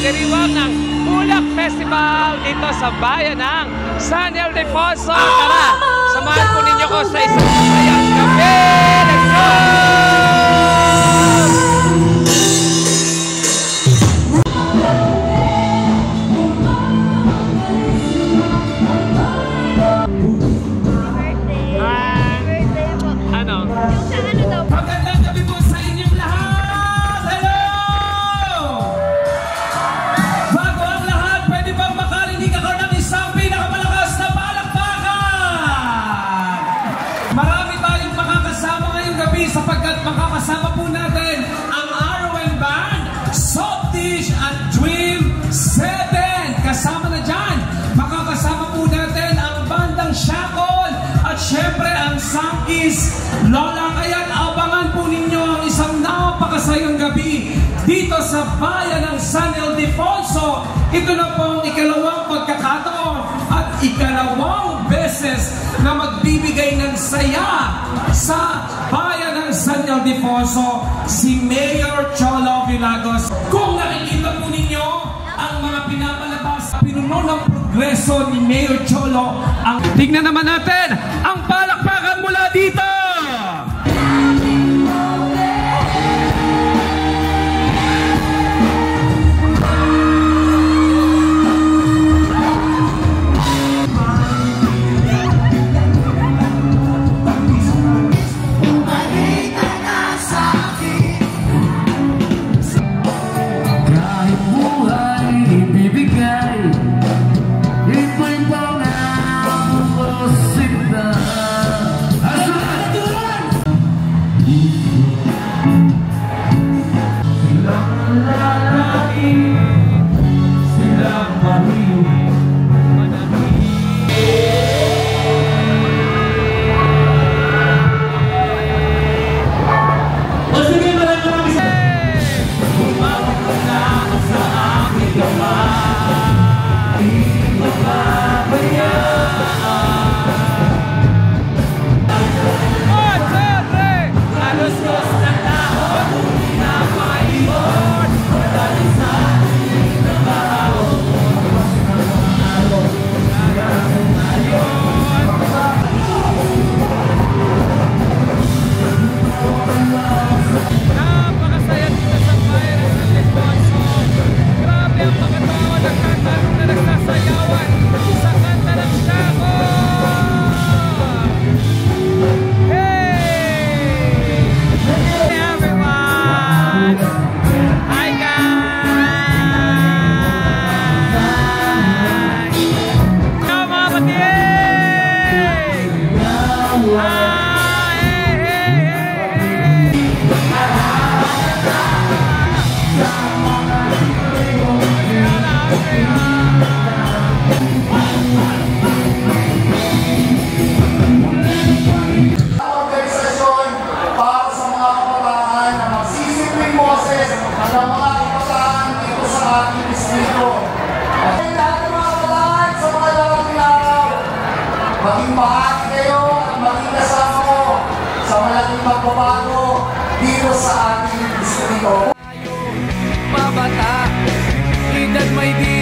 pagdiriwang ng Bulak Festival dito sa bayan ng San Ildefonso. Tara, samahan po ninyo ko sa isang masayang gabi. Let's go! Sapagkat makakasama po natin ang RON Band, Soft Dish at Dream 7. Kasama na dyan, makakasama po natin ang bandang Shackle at syempre ang Sankis Lola. Kaya't abangan po ninyo ang isang napakasayang gabi dito sa bayan ng San Ildefonso. Ito na po ang ikalawang pagkakataon at ikalawang beses na magbibigay ng saya sa bayan ng San Ildefonso, si Mayor Cholo Villagos. Kung nakikita po ninyo ang mga pinapalabas, pinuno ng progreso ni Mayor Cholo, tignan naman natin ang palakpakan mula dito! Maging bahagi kayo at maging kasama ko sa malaking pagbabago dito sa ating distrito. Mabata, edad may di